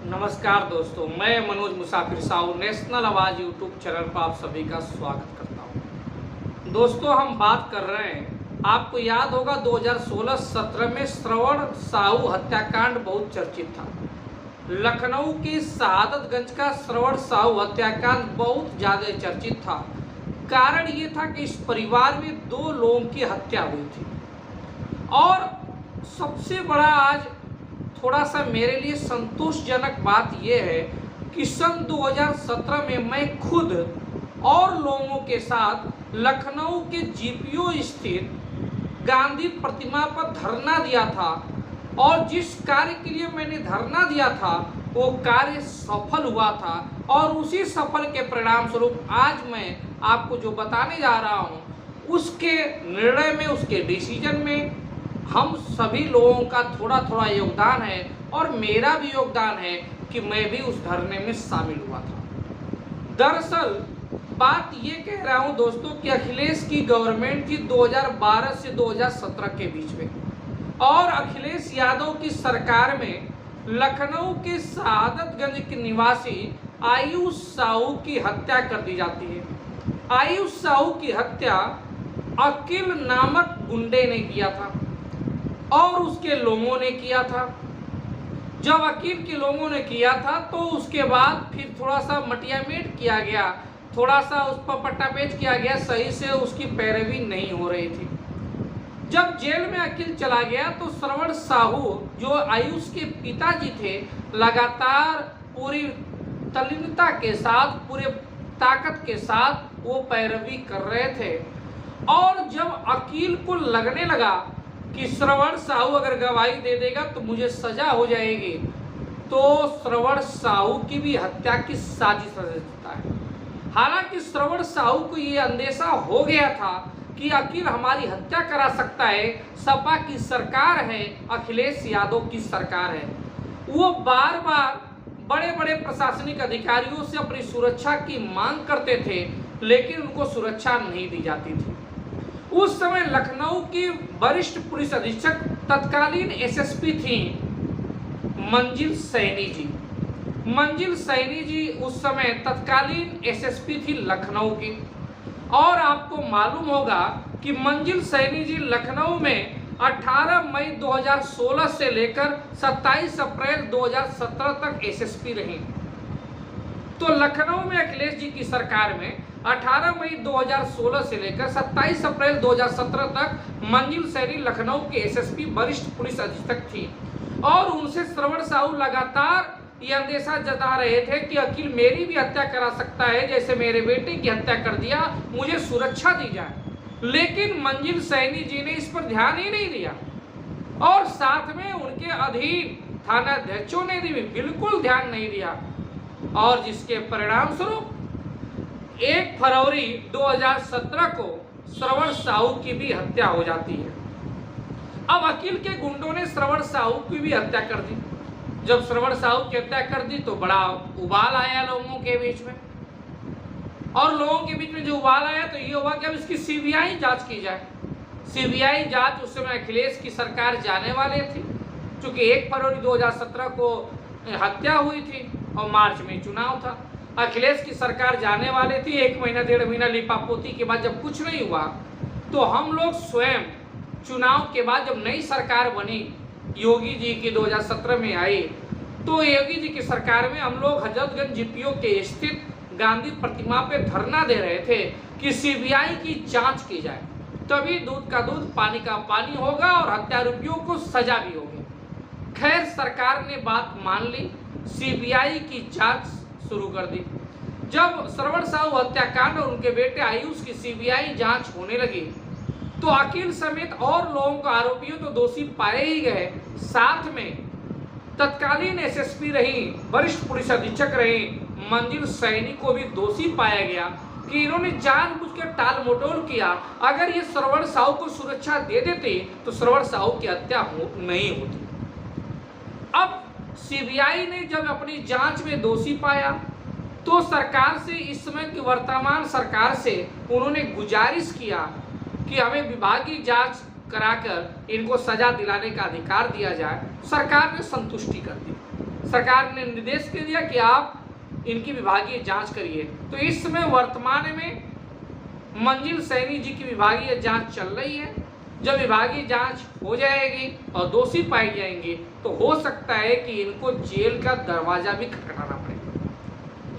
नमस्कार दोस्तों, मैं मनोज मुसाफिर साहू नेशनल आवाज़ यूट्यूब चैनल पर आप सभी का स्वागत करता हूं। दोस्तों, हम बात कर रहे हैं, आपको याद होगा 2016-17 में श्रवण साहू हत्याकांड बहुत चर्चित था। लखनऊ के शहादतगंज का श्रवण साहू हत्याकांड बहुत ज़्यादा चर्चित था। कारण ये था कि इस परिवार में 2 लोगों की हत्या हुई थी और सबसे बड़ा आज थोड़ा सा मेरे लिए संतोषजनक बात यह है कि सन 2017 में मैं खुद और लोगों के साथ लखनऊ के जीपीओ स्थित गांधी प्रतिमा पर धरना दिया था और जिस कार्य के लिए मैंने धरना दिया था वो कार्य सफल हुआ था और उसी सफल के परिणाम स्वरूप आज मैं आपको जो बताने जा रहा हूँ उसके निर्णय में, उसके डिसीजन में हम सभी लोगों का थोड़ा थोड़ा योगदान है और मेरा भी योगदान है कि मैं भी उस धरने में शामिल हुआ था। दरअसल बात ये कह रहा हूँ दोस्तों कि अखिलेश की गवर्नमेंट थी 2012 से 2017 के बीच में और अखिलेश यादव की सरकार में लखनऊ के शहादतगंज के निवासी आयुष साहू की हत्या कर दी जाती है। आयुष साहू की हत्या अकील नामक गुंडे ने किया था और उसके लोगों ने किया था। जब वकील के लोगों ने किया था तो उसके बाद फिर थोड़ा सा मटियामेट किया गया, थोड़ा सा उस पर पट्टापेच किया गया, सही से उसकी पैरवी नहीं हो रही थी। जब जेल में वकील चला गया तो श्रवण साहू जो आयुष के पिताजी थे लगातार पूरी तल्लीनता के साथ, पूरे ताकत के साथ वो पैरवी कर रहे थे और जब वकील को लगने लगा कि श्रवण साहू अगर गवाही दे देगा तो मुझे सजा हो जाएगी, तो श्रवण साहू की भी हत्या की साजिश रचता है। हालांकि श्रवण साहू को ये अंदेशा हो गया था कि वकील हमारी हत्या करा सकता है, सपा की सरकार है, अखिलेश यादव की सरकार है। वो बार बार बड़े बड़े प्रशासनिक अधिकारियों से अपनी सुरक्षा की मांग करते थे लेकिन उनको सुरक्षा नहीं दी जाती थी। उस समय लखनऊ की वरिष्ठ पुलिस अधीक्षक तत्कालीन एसएसपी थी मंजिल सैनी जी। मंजिल सैनी जी उस समय तत्कालीन एसएसपी थी लखनऊ की और आपको मालूम होगा कि मंजिल सैनी जी लखनऊ में 18 मई 2016 से लेकर 27 अप्रैल 2017 तक एसएसपी रही। तो लखनऊ में अखिलेश जी की सरकार में 18 मई 2016 से लेकर 27 अप्रैल 2017 तक मंजिल सैनी लखनऊ के एसएसपी वरिष्ठ पुलिस अधीक्षक थी और उनसे श्रवण साहू लगातार ये अंदेशा जता रहे थे कि वकील मेरी भी हत्या करा सकता है, जैसे मेरे बेटे की हत्या कर दिया, मुझे सुरक्षा दी जाए। लेकिन मंजिल सैनी जी ने इस पर ध्यान ही नहीं दिया और साथ में उनके अधीन थानाध्यक्षों ने भी बिल्कुल ध्यान नहीं दिया और जिसके परिणाम स्वरूप 1 फरवरी 2017 को श्रवण साहू की भी हत्या हो जाती है। अब वकील के गुंडों ने श्रवण साहू की भी हत्या कर दी। जब श्रवण साहू की हत्या कर दी तो बड़ा उबाल आया लोगों के बीच में और लोगों के बीच में जो उबाल आया तो ये हुआ कि अब इसकी सीबीआई जांच की जाए। सीबीआई जांच उस समय अखिलेश की सरकार जाने वाले थी क्योंकि 1 फरवरी 2017 को हत्या हुई थी और मार्च में चुनाव था। अखिलेश की सरकार जाने वाले थी, 1 महीना 1.5 महीना लिपापोती के बाद जब कुछ नहीं हुआ तो हम लोग स्वयं चुनाव के बाद जब नई सरकार बनी योगी जी की 2017 में आई तो योगी जी की सरकार में हम लोग हजरतगंज जीपीओ के स्थित गांधी प्रतिमा पे धरना दे रहे थे कि सीबीआई की जांच की जाए, तभी दूध का दूध पानी का पानी होगा और हत्यारोपियों को सजा भी होगी। खैर सरकार ने बात मान ली, सीबीआई की जांच शुरू कर दी। जब श्रवण साहू हत्याकांड और उनके बेटे आयुष की सीबीआई जांच होने लगी तो वकील समेत और लोगों को आरोपियों तो दोषी पाए ही गए, साथ में तत्कालीन एसएसपी रही, वरिष्ठ पुलिस अधीक्षक रही मंजिल सैनी को भी दोषी पाया गया कि इन्होंने जानबूझकर टाल मटोल किया। अगर ये श्रवण साहू को सुरक्षा दे देते तो श्रवण साहू की हत्या नहीं होती। अब सीबीआई ने जब अपनी जांच में दोषी पाया तो सरकार से, इस समय की वर्तमान सरकार से उन्होंने गुजारिश किया कि हमें विभागीय जांच कराकर इनको सजा दिलाने का अधिकार दिया जाए। सरकार ने संतुष्टि कर दी। सरकार ने निर्देश दे दिया कि आप इनकी विभागीय जांच करिए। तो इस समय वर्तमान में मंजिल सैनी जी की विभागीय जांच चल रही है। जब विभागीय जांच हो जाएगी और दोषी पाए जाएंगे तो हो सकता है कि इनको जेल का दरवाजा भी खटखटाना पड़े,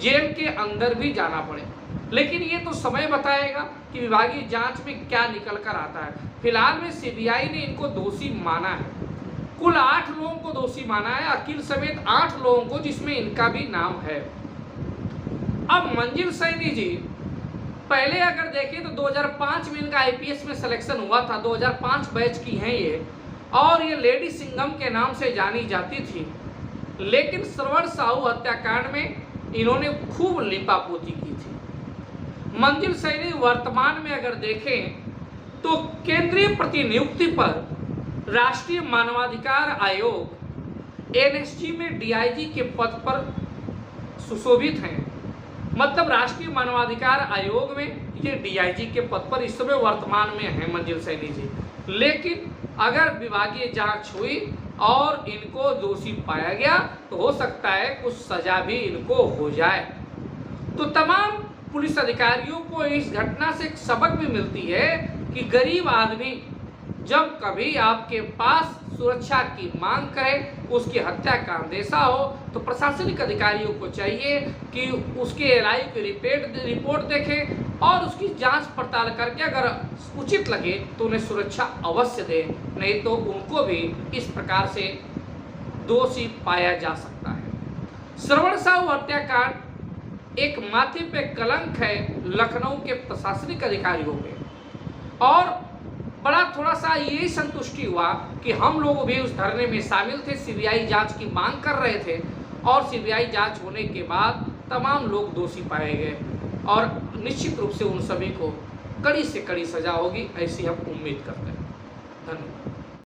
जेल के अंदर भी जाना पड़े। लेकिन ये तो समय बताएगा कि विभागीय जांच में क्या निकल कर आता है। फिलहाल में सीबीआई ने इनको दोषी माना है। कुल 8 लोगों को दोषी माना है, अकील समेत 8 लोगों को, जिसमें इनका भी नाम है। अब मंजिल सैनी जी पहले अगर देखें तो 2005 में इनका आईपीएस में सिलेक्शन हुआ था। 2005 बैच की हैं ये, और ये लेडी सिंघम के नाम से जानी जाती थी। लेकिन श्रवण साहू हत्याकांड में इन्होंने खूब लिपापोती की थी। मंजिल सैनी वर्तमान में अगर देखें तो केंद्रीय प्रतिनियुक्ति पर राष्ट्रीय मानवाधिकार आयोग एनएसजी में डीआईजी के पद पर सुशोभित हैं। मतलब राष्ट्रीय मानवाधिकार आयोग में ये डीआईजी के पद पर इस समय वर्तमान में है मंजिल सैनी जी। लेकिन अगर विभागीय जांच हुई और इनको दोषी पाया गया तो हो सकता है कुछ सजा भी इनको हो जाए। तो तमाम पुलिस अधिकारियों को इस घटना से एक सबक भी मिलती है कि गरीब आदमी जब कभी आपके पास सुरक्षा की मांग करे, उसकी हत्या का अंदेशा हो, तो प्रशासनिक अधिकारियों को चाहिए कि उसके एलआई की रिपोर्ट देखें और उसकी जांच पड़ताल करके अगर उचित लगे तो उन्हें सुरक्षा अवश्य दें, नहीं तो उनको भी इस प्रकार से दोषी पाया जा सकता है। श्रवण साहू हत्याकांड एक माथे पे कलंक है लखनऊ के प्रशासनिक अधिकारियों पे, और बड़ा थोड़ा सा यही संतुष्टि हुआ कि हम लोग भी उस धरने में शामिल थे, सीबीआई जांच की मांग कर रहे थे, और सीबीआई जांच होने के बाद तमाम लोग दोषी पाए गए और निश्चित रूप से उन सभी को कड़ी से कड़ी सजा होगी, ऐसी हम उम्मीद करते हैं। धन्यवाद।